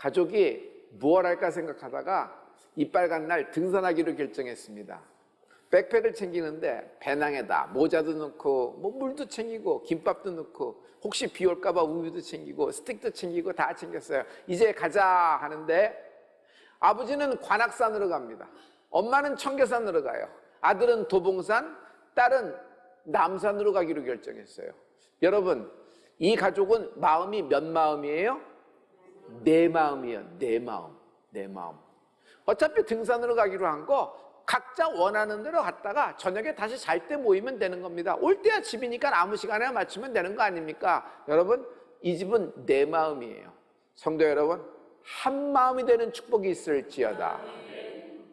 가족이 무엇 할까 생각하다가 이빨간 날 등산하기로 결정했습니다. 백팩을 챙기는데 배낭에다 모자도 넣고 뭐 물도 챙기고 김밥도 넣고 혹시 비 올까봐 우유도 챙기고 스틱도 챙기고 다 챙겼어요. 이제 가자 하는데 아버지는 관악산으로 갑니다. 엄마는 청계산으로 가요. 아들은 도봉산, 딸은 남산으로 가기로 결정했어요. 여러분, 이 가족은 마음이 몇 마음이에요? 네 마음이에요. 네 마음. 네 마음. 어차피 등산으로 가기로 한 거 각자 원하는 대로 갔다가 저녁에 다시 잘 때 모이면 되는 겁니다. 올 때야 집이니까 아무 시간에 맞추면 되는 거 아닙니까? 여러분, 이 집은 내 마음이에요. 성도 여러분, 한 마음이 되는 축복이 있을지어다.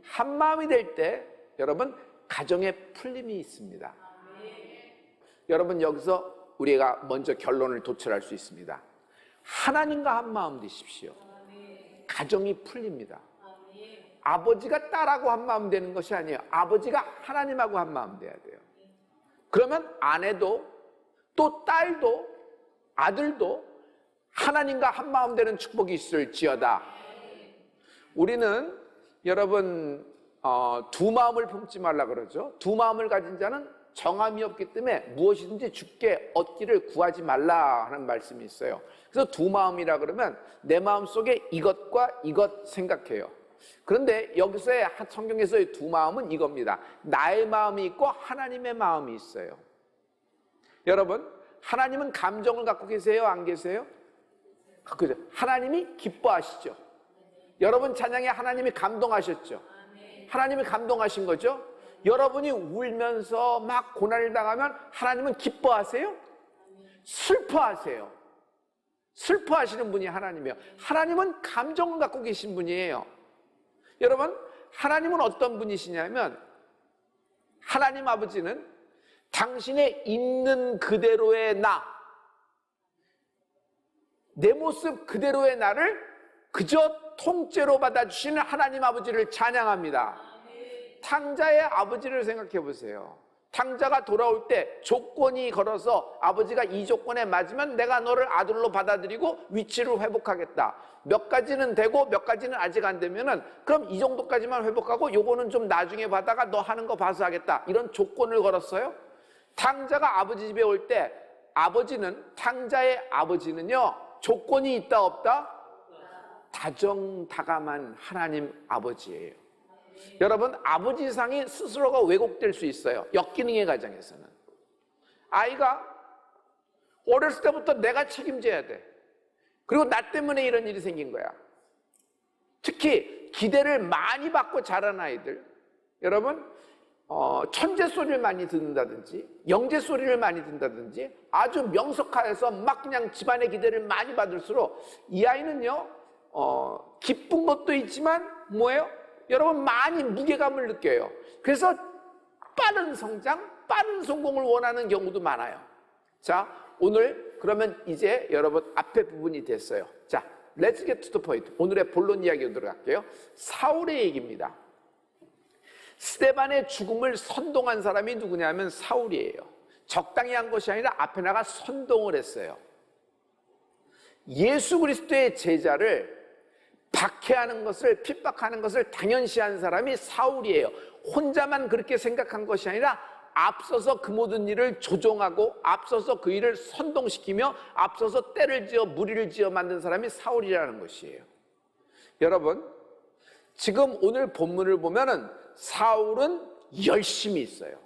한 마음이 될 때 여러분, 가정에 풀림이 있습니다. 여러분, 여기서 우리가 먼저 결론을 도출할 수 있습니다. 하나님과 한 마음 되십시오. 가정이 풀립니다. 아버지가 딸하고 한 마음 되는 것이 아니에요. 아버지가 하나님하고 한 마음 돼야 돼요. 그러면 아내도 또 딸도 아들도 하나님과 한 마음 되는 축복이 있을지어다. 우리는 여러분 두 마음을 품지 말라 그러죠. 두 마음을 가진 자는 정함이 없기 때문에 무엇이든지 주께 얻기를 구하지 말라 하는 말씀이 있어요. 그래서 두 마음이라 그러면 내 마음 속에 이것과 이것 생각해요. 그런데 여기서의 성경에서의 두 마음은 이겁니다. 나의 마음이 있고 하나님의 마음이 있어요. 여러분, 하나님은 감정을 갖고 계세요? 안 계세요? 그죠? 하나님이 기뻐하시죠. 여러분 찬양에 하나님이 감동하셨죠. 하나님이 감동하신 거죠. 여러분이 울면서 막 고난을 당하면 하나님은 기뻐하세요? 슬퍼하세요. 슬퍼하시는 분이 하나님이에요. 하나님은 감정을 갖고 계신 분이에요. 여러분, 하나님은 어떤 분이시냐면 하나님 아버지는 당신의 있는 그대로의 내 모습 그대로의 나를 그저 통째로 받아주시는 하나님 아버지를 찬양합니다. 탕자의 아버지를 생각해 보세요. 탕자가 돌아올 때 조건이 걸어서 아버지가 이 조건에 맞으면 내가 너를 아들로 받아들이고 위치를 회복하겠다. 몇 가지는 되고 몇 가지는 아직 안 되면은 그럼 이 정도까지만 회복하고 요거는 좀 나중에 받다가 너 하는 거 봐서 하겠다. 이런 조건을 걸었어요. 탕자가 아버지 집에 올 때 탕자의 아버지는요, 조건이 있다 없다? 다정다감한 하나님 아버지예요. 여러분, 아버지상이 스스로가 왜곡될 수 있어요. 역기능의 가정에서는. 아이가 어렸을 때부터 내가 책임져야 돼. 그리고 나 때문에 이런 일이 생긴 거야. 특히 기대를 많이 받고 자란 아이들, 여러분, 천재 소리를 많이 듣는다든지 영재 소리를 많이 듣는다든지 아주 명석하여서 막 그냥 집안의 기대를 많이 받을수록 이 아이는요, 기쁜 것도 있지만 뭐예요? 여러분, 많이 무게감을 느껴요. 그래서 빠른 성장, 빠른 성공을 원하는 경우도 많아요. 자, 오늘 그러면 이제 여러분 앞에 부분이 됐어요. 자, Let's get to the point. 오늘의 본론 이야기로 들어갈게요. 사울의 얘기입니다. 스데반의 죽음을 선동한 사람이 누구냐면 사울이에요. 적당히 한 것이 아니라 앞에 나가 선동을 했어요. 예수 그리스도의 제자를 박해하는 것을, 핍박하는 것을 당연시한 사람이 사울이에요. 혼자만 그렇게 생각한 것이 아니라 앞서서 그 모든 일을 조종하고 앞서서 그 일을 선동시키며 앞서서 때를 지어 무리를 지어 만든 사람이 사울이라는 것이에요. 여러분, 지금 오늘 본문을 보면은 사울은 열심히 있어요.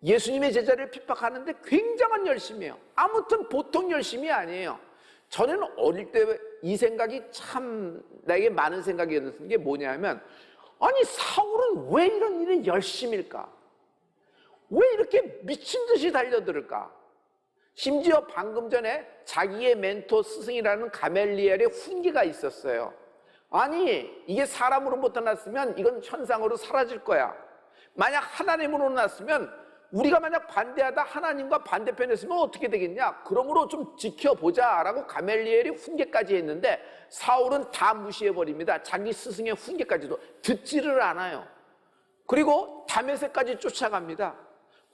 예수님의 제자를 핍박하는데 굉장한 열심이에요. 아무튼 보통 열심이 아니에요. 저는 어릴 때 이 생각이 참 나에게 많은 생각이 드는 게 뭐냐면, 아니 사울은 왜 이런 일에 열심일까? 왜 이렇게 미친 듯이 달려들을까? 심지어 방금 전에 자기의 멘토 스승이라는 가멜리엘의 훈계가 있었어요. 아니 이게 사람으로부터 났으면 이건 천상으로 사라질 거야. 만약 하나님으로 났으면 우리가 만약 반대하다 하나님과 반대편에 있으면 어떻게 되겠냐? 그러므로 좀 지켜보자 라고 가멜리엘이 훈계까지 했는데 사울은 다 무시해버립니다. 자기 스승의 훈계까지도 듣지를 않아요. 그리고 다메섹까지 쫓아갑니다.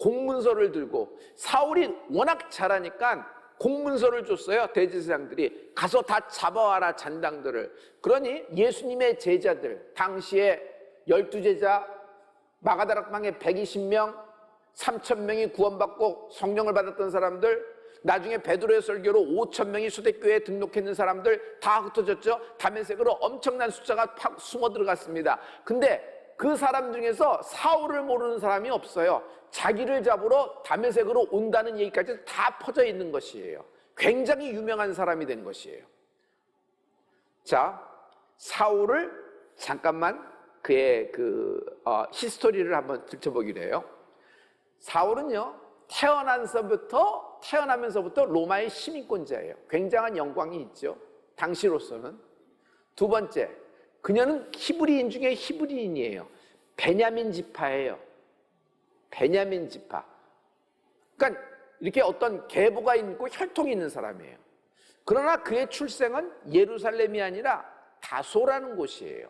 공문서를 들고. 사울이 워낙 잘하니까 공문서를 줬어요. 대제사장들이 가서 다 잡아와라 잔당들을. 그러니 예수님의 제자들, 당시에 12제자, 마가다락방에 120명, 3,000명이 구원받고 성령을 받았던 사람들, 나중에 베드로의 설교로 5,000명이 수대교회에 등록했는 사람들 다 흩어졌죠. 다메섹으로 엄청난 숫자가 팍 숨어 들어갔습니다. 근데 그 사람 중에서 사울을 모르는 사람이 없어요. 자기를 잡으러 다메섹으로 온다는 얘기까지 다 퍼져 있는 것이에요. 굉장히 유명한 사람이 된 것이에요. 자, 사울을 잠깐만 그의 히스토리를 한번 들춰보기로 해요. 사울은요, 태어나면서부터 로마의 시민권자예요. 굉장한 영광이 있죠. 당시로서는. 두 번째, 그녀는 히브리인 중에 히브리인이에요. 베냐민 지파예요. 베냐민 지파. 그러니까 이렇게 어떤 계보가 있고 혈통이 있는 사람이에요. 그러나 그의 출생은 예루살렘이 아니라 다소라는 곳이에요.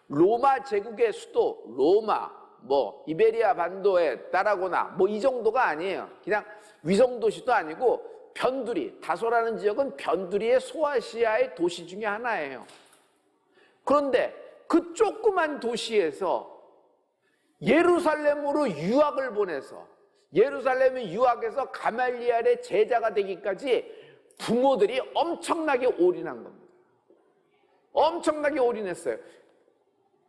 로마 제국의 수도 로마, 이베리아 반도의 따라고나 이 정도가 아니에요. 그냥 위성도시도 아니고 변두리, 다소라는 지역은 변두리의 소아시아의 도시 중에 하나예요. 그런데 그 조그만 도시에서 예루살렘으로 유학을 보내서 예루살렘의 유학에서 가말리엘의 제자가 되기까지 부모들이 엄청나게 올인한 겁니다. 엄청나게 올인했어요.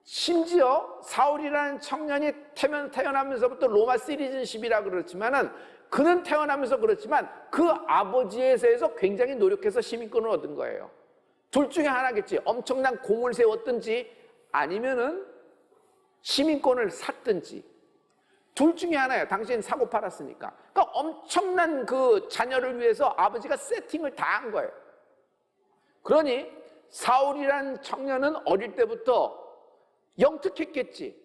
심지어 사울이라는 청년이 태어나면서부터 로마 시리즌십이라 그렇지만은 그는 태어나면서 그렇지만 그 아버지에 대해서 굉장히 노력해서 시민권을 얻은 거예요. 둘 중에 하나겠지. 엄청난 공을 세웠든지 아니면은 시민권을 샀든지 둘 중에 하나예요. 당시엔 사고 팔았으니까. 그러니까 엄청난 그 자녀를 위해서 아버지가 세팅을 다 한 거예요. 그러니 사울이라는 청년은 어릴 때부터 영특했겠지.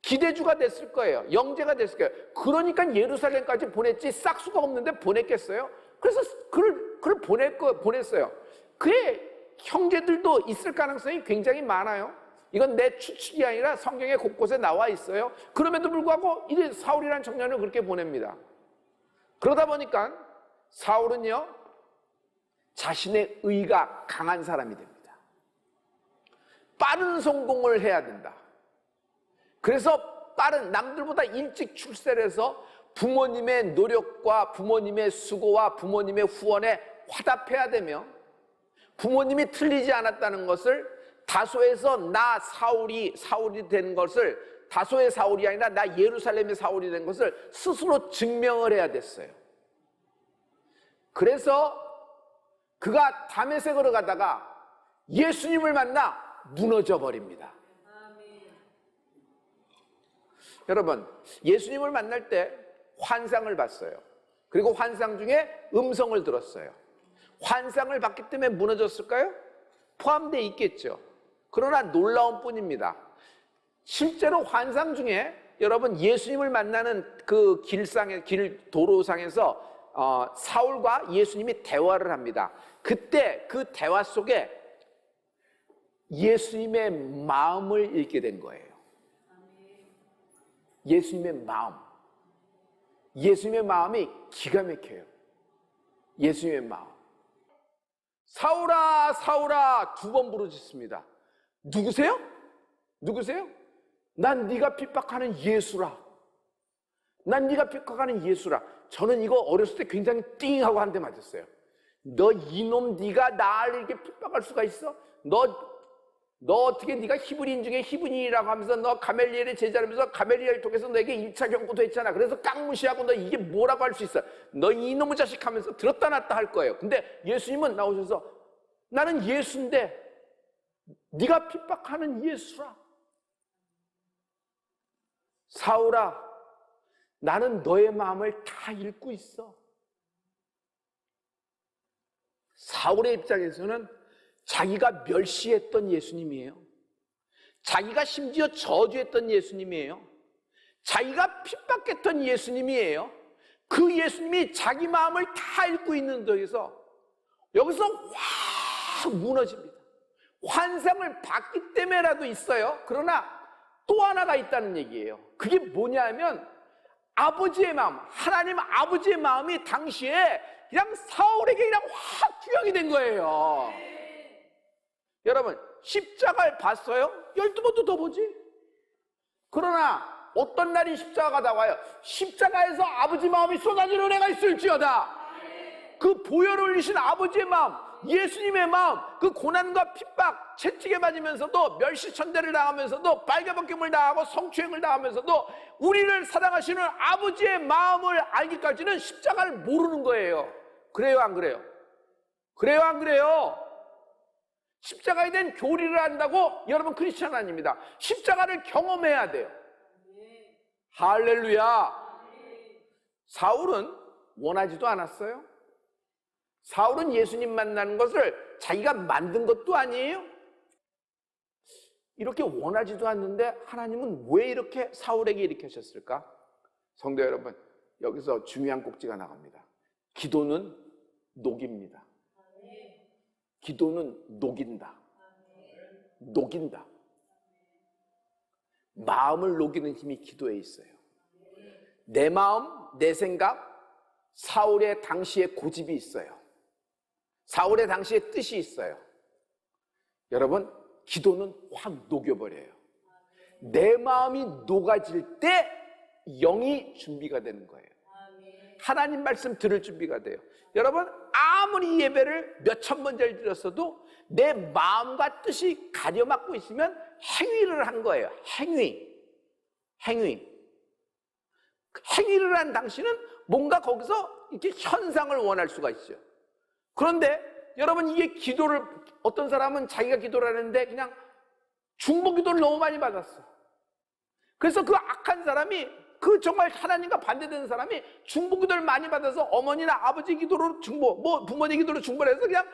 기대주가 됐을 거예요. 영재가 됐을 거예요. 그러니까 예루살렘까지 보냈지 싹수가 없는데 보냈겠어요? 그래서 그를 보냈어요. 그의 형제들도 있을 가능성이 굉장히 많아요. 이건 내 추측이 아니라 성경에 곳곳에 나와 있어요. 그럼에도 불구하고 이 사울이라는 청년을 그렇게 보냅니다. 그러다 보니까 사울은요, 자신의 의가 강한 사람이 됩니다. 빠른 성공을 해야 된다. 그래서 남들보다 일찍 출세를 해서 부모님의 노력과 부모님의 수고와 부모님의 후원에 화답해야 되며 부모님이 틀리지 않았다는 것을 다소에서 나 사울이 된 것을 다소의 사울이 아니라 나 예루살렘의 사울이 된 것을 스스로 증명을 해야 됐어요. 그래서 그가 다메섹으로 가다가 예수님을 만나 무너져 버립니다. 여러분, 예수님을 만날 때 환상을 봤어요. 그리고 환상 중에 음성을 들었어요. 환상을 봤기 때문에 무너졌을까요? 포함되어 있겠죠. 그러나 놀라운 뿐입니다. 실제로 환상 중에 여러분 예수님을 만나는 그 도로상에서 사울과 예수님이 대화를 합니다. 그때 그 대화 속에 예수님의 마음을 읽게 된 거예요. 예수님의 마음. 예수님의 마음이 기가 막혀요. 예수님의 마음. 사울아, 사울아, 2번 부르짖습니다. 누구세요? 누구세요? 난 네가 핍박하는 예수라. 난 네가 핍박하는 예수라. 저는 이거 어렸을 때 굉장히 띵하고 한 대 맞았어요. 너 이놈, 네가 나를 이렇게 핍박할 수가 있어? 너 어떻게 네가 히브리인 중에 히브리인이라고 하면서 너 가멜리엘의 제자라면서 가멜리엘 통해서 너에게 1차 경고도 했잖아. 그래서 깡무시하고 너 이게 뭐라고 할 수 있어? 너 이놈의 자식 하면서 들었다 놨다 할 거예요. 근데 예수님은 나오셔서 나는 예수인데 네가 핍박하는 예수라. 사울아, 나는 너의 마음을 다 읽고 있어. 사울의 입장에서는 자기가 멸시했던 예수님이에요. 자기가 심지어 저주했던 예수님이에요. 자기가 핍박했던 예수님이에요. 그 예수님이 자기 마음을 다 읽고 있는 데에서 여기서 확 무너집니다. 환상을 봤기 때문에라도 있어요. 그러나 또 하나가 있다는 얘기예요. 그게 뭐냐면 아버지의 마음, 하나님 아버지의 마음이 당시에 그냥 사울에게 그냥 확 투영이 된 거예요. 여러분, 십자가를 봤어요? 12번도 더 보지? 그러나 어떤 날이 십자가가 나와요? 십자가에서 아버지 마음이 쏟아지는 은혜가 있을지어다. 그 보혈을 흘리신 아버지의 마음, 예수님의 마음, 그 고난과 핍박, 채찍에 맞으면서도 멸시천대를 당하면서도 빨개벗김을 당하고 성추행을 당하면서도 우리를 사랑하시는 아버지의 마음을 알기까지는 십자가를 모르는 거예요. 그래요, 안 그래요? 그래요, 안 그래요? 십자가에 대한 교리를 한다고 여러분 크리스찬 아닙니다. 십자가를 경험해야 돼요. 할렐루야. 사울은 원하지도 않았어요. 사울은 예수님 만나는 것을 자기가 만든 것도 아니에요. 이렇게 원하지도 않는데 하나님은 왜 이렇게 사울에게 이렇게 하셨을까? 성도 여러분, 여기서 중요한 꼭지가 나갑니다. 기도는 녹입니다. 기도는 녹인다. 녹인다. 마음을 녹이는 힘이 기도에 있어요. 내 마음, 내 생각, 사울의 당시의 고집이 있어요. 사울의 당시의 뜻이 있어요. 여러분, 기도는 확 녹여버려요. 내 마음이 녹아질 때 영이 준비가 되는 거예요. 하나님 말씀 들을 준비가 돼요. 여러분, 아무리 예배를 몇천 번째를 드렸어도 내 마음과 뜻이 가려막고 있으면 행위를 한 거예요. 행위를 한 당신은 뭔가 거기서 이렇게 현상을 원할 수가 있어요. 그런데 여러분, 이게 기도를, 어떤 사람은 자기가 기도를 하는데 그냥 중보 기도를 너무 많이 받았어. 그래서 그 악한 사람이, 그 정말 하나님과 반대되는 사람이 중보 기도를 많이 받아서 어머니나 아버지 기도로 중보, 뭐 부모님 기도로 중보를 해서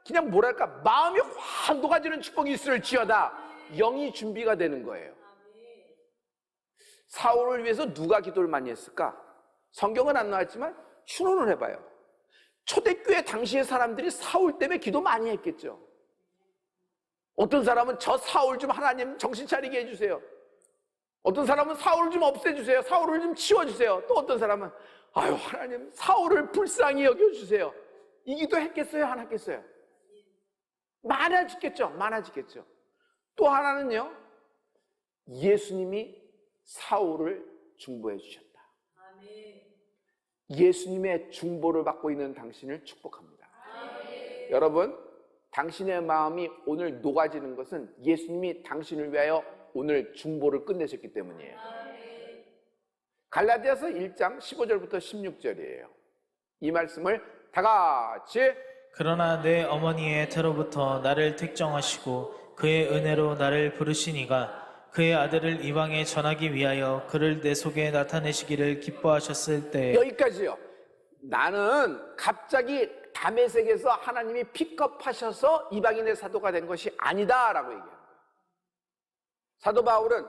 그냥 뭐랄까, 마음이 확 녹아지는 축복이 있을지어다. 영이 준비가 되는 거예요. 사울을 위해서 누가 기도를 많이 했을까? 성경은 안 나왔지만 추론을 해봐요. 초대교회 당시의 사람들이 사울 때문에 기도 많이 했겠죠. 어떤 사람은 저 사울 좀 하나님 정신 차리게 해주세요. 어떤 사람은 사울을 좀 없애주세요. 사울을 좀 치워주세요. 또 어떤 사람은 아유 하나님 사울을 불쌍히 여겨주세요. 이 기도 했겠어요? 안 했겠어요? 많아지겠죠. 또 하나는요, 예수님이 사울을 중보해 주셨다. 예수님의 중보를 받고 있는 당신을 축복합니다. 여러분, 당신의 마음이 오늘 녹아지는 것은 예수님이 당신을 위하여 오늘 중보를 끝내셨기 때문이에요. 갈라디아서 1장 15절부터 16절이에요. 이 말씀을 다 같이. 그러나 내 어머니의 태로부터 나를 택정하시고 그의 은혜로 나를 부르시니가 그의 아들을 이방에 전하기 위하여 그를 내 속에 나타내시기를 기뻐하셨을 때. 여기까지요. 나는 갑자기 다메섹에서 하나님이 픽업하셔서 이방인의 사도가 된 것이 아니다 라고 얘기합니다. 사도 바울은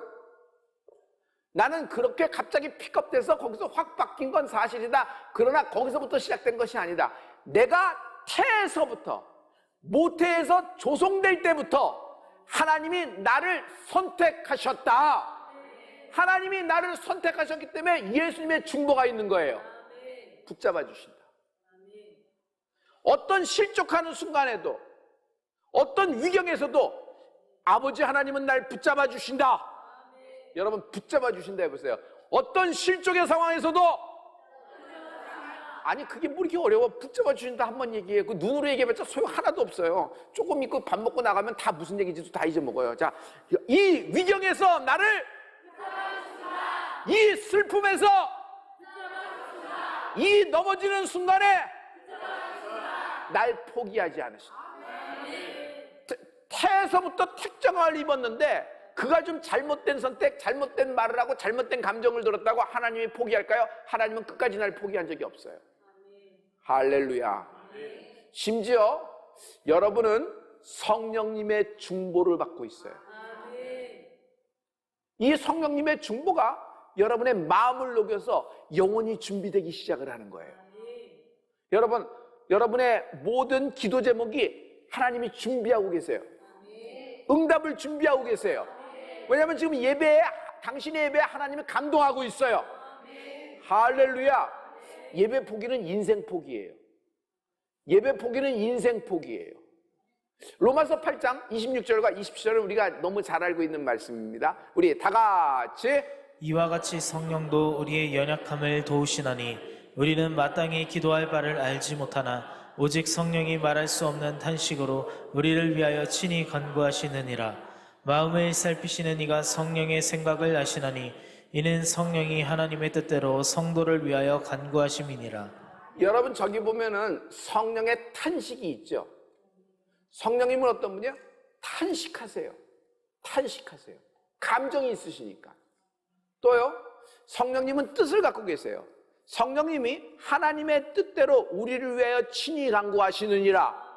나는 그렇게 갑자기 픽업돼서 거기서 확 바뀐 건 사실이다. 그러나 거기서부터 시작된 것이 아니다. 내가 태에서부터, 모태에서 조성될 때부터 하나님이 나를 선택하셨다. 하나님이 나를 선택하셨기 때문에 예수님의 중보가 있는 거예요. 붙잡아 주신다. 어떤 실족하는 순간에도, 어떤 위경에서도 아버지 하나님은 날 붙잡아 주신다. 여러분, 붙잡아 주신다 해보세요. 어떤 실족의 상황에서도, 아니 그게 뭐 이렇게 어려워. 붙잡아 주신다 한번 얘기해. 그 눈으로 얘기해봤자 소용 하나도 없어요. 조금 믿고 밥 먹고 나가면 다 무슨 얘기인지도 다 잊어먹어요. 자, 이 위경에서 나를, 이 슬픔에서, 이 넘어지는 순간에 날 포기하지 않으신다. 태에서부터 택정을 입었는데 그가 좀 잘못된 선택, 잘못된 말을 하고 잘못된 감정을 들었다고 하나님이 포기할까요? 하나님은 끝까지 날 포기한 적이 없어요. 할렐루야. 심지어 여러분은 성령님의 중보를 받고 있어요. 이 성령님의 중보가 여러분의 마음을 녹여서 영혼이 준비되기 시작을 하는 거예요. 여러분, 여러분의 모든 기도 제목이 하나님이 준비하고 계세요. 응답을 준비하고 계세요. 왜냐하면 지금 예배에, 당신의 예배에 하나님이 감동하고 있어요. 할렐루야. 예배 포기는 인생 포기예요. 예배 포기는 인생 포기예요. 로마서 8장 26절과 27절은 우리가 너무 잘 알고 있는 말씀입니다. 우리 다 같이 이와 같이 성령도 우리의 연약함을 도우시나니 우리는 마땅히 기도할 바를 알지 못하나 오직 성령이 말할 수 없는 탄식으로 우리를 위하여 친히 간구하시느니라. 마음을 살피시는 이가 성령의 생각을 아시나니 이는 성령이 하나님의 뜻대로 성도를 위하여 간구하심이니라. 여러분 저기 보면은 성령의 탄식이 있죠. 성령님은 어떤 분이요? 탄식하세요. 탄식하세요. 감정이 있으시니까. 또요, 성령님은 뜻을 갖고 계세요. 성령님이 하나님의 뜻대로 우리를 위하여 친히 간구하시느니라.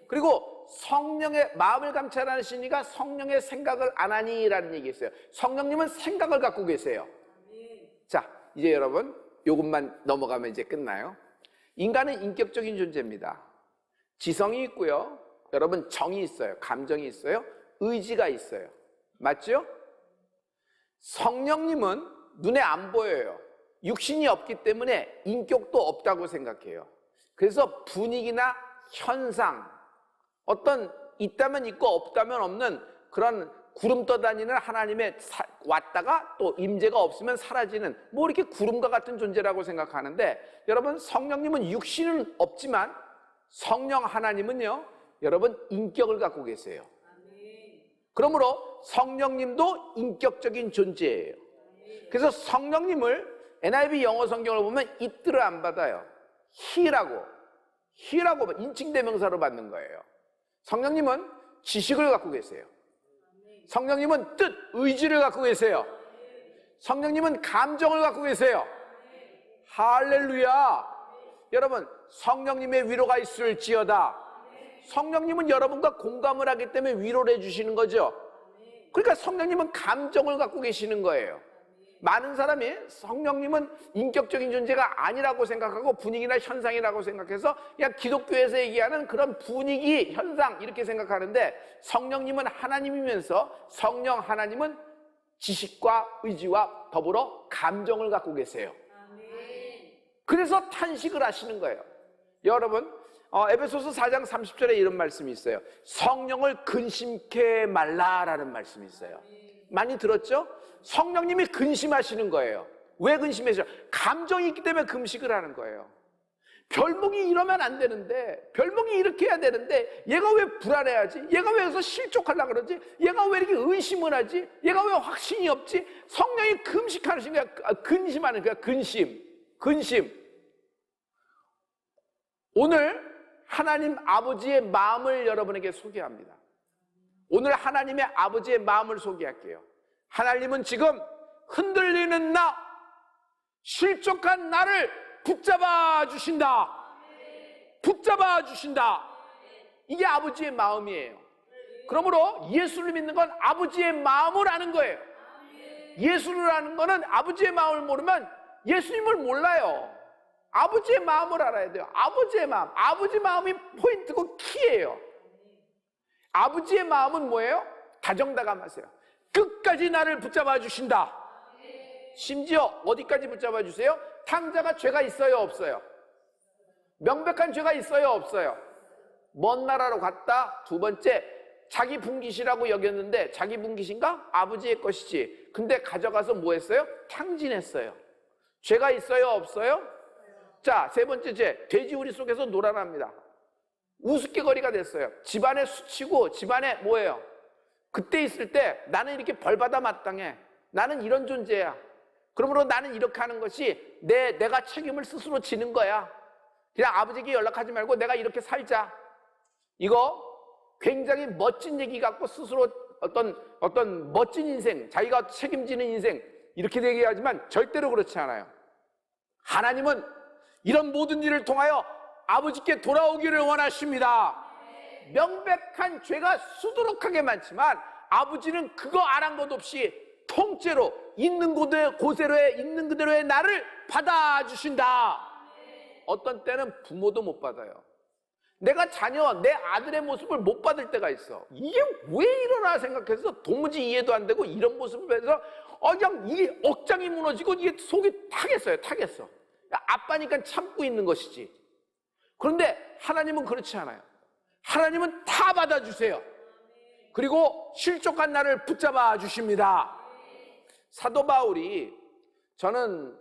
그리고 성령의 마음을 감찰하시는 이가 성령의 생각을 안 하니라는 얘기 있어요. 성령님은 생각을 갖고 계세요. 자, 이제 여러분 요것만 넘어가면 이제 끝나요. 인간은 인격적인 존재입니다. 지성이 있고요, 여러분 정이 있어요. 감정이 있어요. 의지가 있어요. 맞죠? 성령님은 눈에 안 보여요. 육신이 없기 때문에 인격도 없다고 생각해요. 그래서 분위기나 현상, 어떤 있다면 있고 없다면 없는 그런 구름 떠다니는 하나님의 왔다가 또 임재가 없으면 사라지는 뭐 이렇게 구름과 같은 존재라고 생각하는데, 여러분 성령님은 육신은 없지만 성령 하나님은요, 여러분 인격을 갖고 계세요. 그러므로 성령님도 인격적인 존재예요. 그래서 성령님을 NIV 영어 성경을 보면 it를 안 받아요. he라고 인칭대명사로 받는 거예요. 성령님은 지식을 갖고 계세요. 성령님은 뜻, 의지를 갖고 계세요. 성령님은 감정을 갖고 계세요. 할렐루야. 여러분 성령님의 위로가 있을지어다. 성령님은 여러분과 공감을 하기 때문에 위로를 해주시는 거죠. 그러니까 성령님은 감정을 갖고 계시는 거예요. 많은 사람이 성령님은 인격적인 존재가 아니라고 생각하고 분위기나 현상이라고 생각해서 그냥 기독교에서 얘기하는 그런 분위기, 현상 이렇게 생각하는데, 성령님은 하나님이면서 성령 하나님은 지식과 의지와 더불어 감정을 갖고 계세요. 그래서 탄식을 하시는 거예요. 여러분 에베소서 4장 30절에 이런 말씀이 있어요. 성령을 근심케 말라라는 말씀이 있어요. 많이 들었죠? 성령님이 근심하시는 거예요. 왜 근심하셔? 감정이 있기 때문에 금식을 하는 거예요. 별목이 이러면 안 되는데, 별목이 이렇게 해야 되는데 얘가 왜 불안해하지? 얘가 왜 여기서 실족하려고 그러지? 얘가 왜 이렇게 의심을 하지? 얘가 왜 확신이 없지? 성령이 금식하는 거야. 근심하는 거야. 근심. 오늘 하나님 아버지의 마음을 여러분에게 소개합니다. 오늘 하나님의 아버지의 마음을 소개할게요. 하나님은 지금 흔들리는 나, 실족한 나를 붙잡아 주신다. 붙잡아 주신다. 이게 아버지의 마음이에요. 그러므로 예수를 믿는 건 아버지의 마음을 아는 거예요. 예수를 아는 거는 아버지의 마음을 모르면 예수님을 몰라요. 아버지의 마음을 알아야 돼요. 아버지의 마음. 아버지 마음이 포인트고 키예요. 아버지의 마음은 뭐예요? 다정다감하세요. 끝까지 나를 붙잡아 주신다. 심지어 어디까지 붙잡아 주세요? 탕자가 죄가 있어요, 없어요? 명백한 죄가 있어요, 없어요? 먼 나라로 갔다. 두 번째, 자기 분깃이라고 여겼는데 자기 분깃인가? 아버지의 것이지. 근데 가져가서 뭐 했어요? 탕진했어요. 죄가 있어요, 없어요? 자, 세 번째 죄, 돼지우리 속에서 놀아납니다. 우습게거리가 됐어요. 집안에 수치고 집안에 뭐예요? 그때 있을 때 나는 이렇게 벌받아 마땅해. 나는 이런 존재야. 그러므로 나는 이렇게 하는 것이 내가 책임을 스스로 지는 거야. 그냥 아버지에게 연락하지 말고 내가 이렇게 살자. 이거 굉장히 멋진 얘기 갖고 스스로 어떤 멋진 인생, 자기가 책임지는 인생 이렇게 얘기하지만 절대로 그렇지 않아요. 하나님은 이런 모든 일을 통하여 아버지께 돌아오기를 원하십니다. 명백한 죄가 수두룩하게 많지만 아버지는 그거 아랑 것 없이 통째로 있는 그대로의 있는 그대로의 나를 받아주신다. 어떤 때는 부모도 못 받아요. 내가 내 아들의 모습을 못 받을 때가 있어. 이게 왜 이러나 생각해서 도무지 이해도 안 되고 이런 모습을 해서 그냥 이게 억장이 무너지고 이게 속이 타겠어. 아빠니까 참고 있는 것이지. 그런데 하나님은 그렇지 않아요. 하나님은 다 받아주세요. 그리고 실족한 나를 붙잡아 주십니다. 사도 바울이, 저는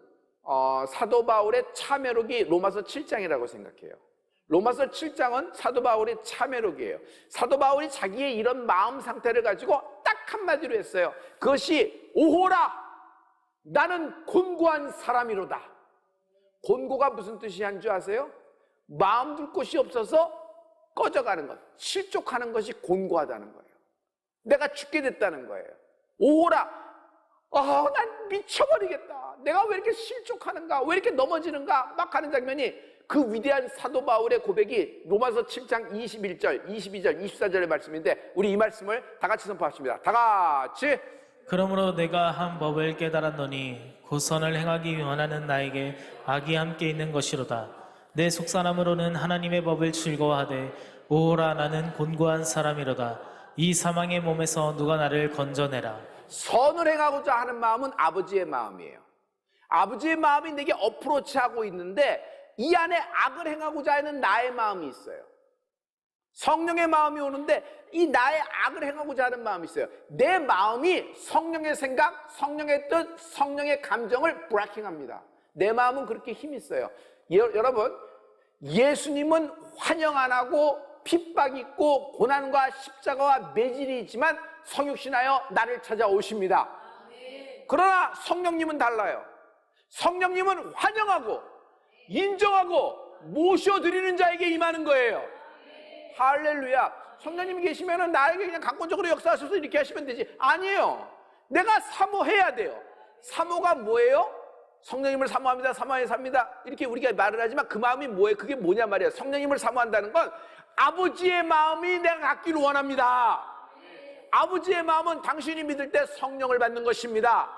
사도 바울의 참회록이 로마서 7장이라고 생각해요. 로마서 7장은 사도 바울의 참회록이에요. 사도 바울이 자기의 이런 마음 상태를 가지고 딱 한마디로 했어요. 그것이 오호라, 나는 곤고한 사람이로다. 곤고가 무슨 뜻이 한 줄 아세요? 마음 둘 곳이 없어서 꺼져가는 것, 실족하는 것이 곤고하다는 거예요. 내가 죽게 됐다는 거예요. 오호라, 난 미쳐버리겠다. 내가 왜 이렇게 실족하는가, 왜 이렇게 넘어지는가 막 하는 장면이, 그 위대한 사도 바울의 고백이 로마서 7장 21절, 22절, 24절의 말씀인데, 우리 이 말씀을 다 같이 선포하십니다. 다 같이. 그러므로 내가 한 법을 깨달았노니 곧 선을 행하기 원하는 나에게 악이 함께 있는 것이로다. 내 속사람으로는 하나님의 법을 즐거워하되 오호라, 나는 곤고한 사람이로다. 이 사망의 몸에서 누가 나를 건져내라. 선을 행하고자 하는 마음은 아버지의 마음이에요. 아버지의 마음이 내게 어프로치하고 있는데, 이 안에 악을 행하고자 하는 나의 마음이 있어요. 성령의 마음이 오는데 이 나의 악을 행하고자 하는 마음이 있어요. 내 마음이 성령의 생각, 성령의 뜻, 성령의 감정을 브레이킹합니다. 내 마음은 그렇게 힘이 있어요. 여러분, 예수님은 환영 안 하고 핍박 있고 고난과 십자가와 매질이 있지만 성육신하여 나를 찾아오십니다. 그러나 성령님은 달라요. 성령님은 환영하고 인정하고 모셔드리는 자에게 임하는 거예요. 할렐루야. 성령님이 계시면 나에게 그냥 강권적으로 역사하셔서 이렇게 하시면 되지. 아니에요. 내가 사모해야 돼요. 사모가 뭐예요? 성령님을 사모합니다, 사모해 삽니다, 이렇게 우리가 말을 하지만 그 마음이 뭐예요? 그게 뭐냐 말이에요. 성령님을 사모한다는 건 아버지의 마음이 내가 갖기를 원합니다. 아버지의 마음은 당신이 믿을 때 성령을 받는 것입니다.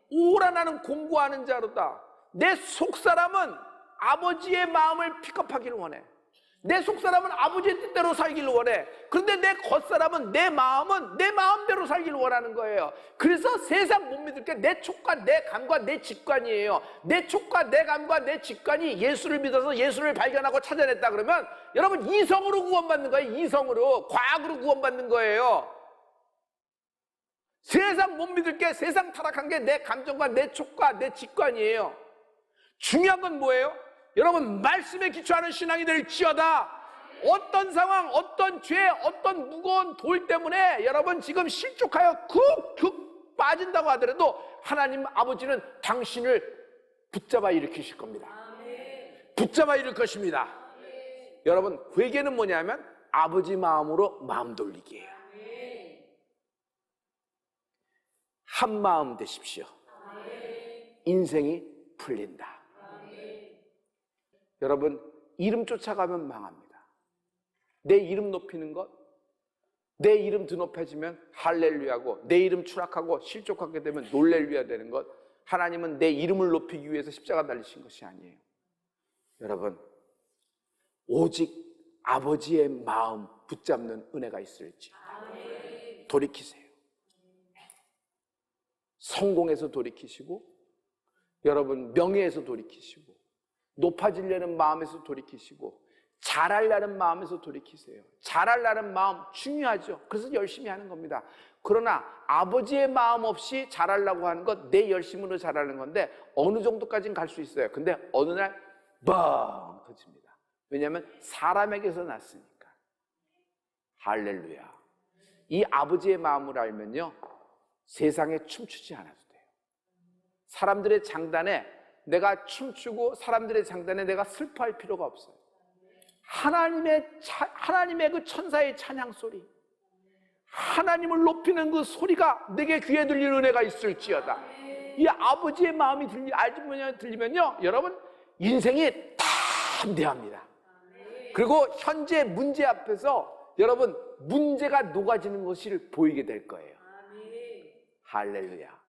오라, 나는 공고하는 자로다. 내 속사람은 아버지의 마음을 픽업하기를 원해. 내 속사람은 아버지의 뜻대로 살기를 원해. 그런데 내 겉사람은, 내 마음은 내 마음대로 살기를 원하는 거예요. 그래서 세상 못 믿을 게 내 촉과 내 감과 내 직관이에요. 내 촉과 내 감과 내 직관이 예수를 믿어서 예수를 발견하고 찾아냈다 그러면 여러분, 이성으로 구원받는 거예요. 이성으로, 과학으로 구원받는 거예요. 세상 못 믿을 게, 세상 타락한 게 내 감정과 내 촉과 내 직관이에요. 중요한 건 뭐예요? 여러분, 말씀에 기초하는 신앙이 될지어다. 어떤 상황, 어떤 죄, 어떤 무거운 돌 때문에 여러분 지금 실족하여 쿡쿡 빠진다고 하더라도 하나님 아버지는 당신을 붙잡아 일으키실 겁니다. 붙잡아 일으킬 것입니다. 여러분, 회개는 뭐냐면 아버지 마음으로 마음 돌리기예요. 한 마음 되십시오. 인생이 풀린다. 여러분, 이름 쫓아가면 망합니다. 내 이름 높이는 것, 내 이름 드높여지면 할렐루야고, 내 이름 추락하고 실족하게 되면 놀렐루야 되는 것, 하나님은 내 이름을 높이기 위해서 십자가 달리신 것이 아니에요. 여러분, 오직 아버지의 마음 붙잡는 은혜가 있을지 돌이키세요. 성공에서 돌이키시고, 여러분 명예에서 돌이키시고, 높아지려는 마음에서 돌이키시고, 잘하려는 마음에서 돌이키세요. 잘하려는 마음 중요하죠. 그래서 열심히 하는 겁니다. 그러나 아버지의 마음 없이 잘하려고 하는 것, 내 열심으로 잘하는 건데 어느 정도까지는 갈 수 있어요. 근데 어느 날 뻥 터집니다. 왜냐하면 사람에게서 났으니까. 할렐루야. 이 아버지의 마음을 알면요, 세상에 춤추지 않아도 돼요. 사람들의 장단에 내가 춤추고 사람들의 장단에 내가 슬퍼할 필요가 없어요. 하나님의 그 천사의 찬양 소리, 하나님을 높이는 그 소리가 내게 귀에 들릴 은혜가 있을지어다. 이 아버지의 마음이 들리면요, 여러분 인생이 담대합니다. 그리고 현재 문제 앞에서 여러분 문제가 녹아지는 것을 보이게 될 거예요. 할렐루야.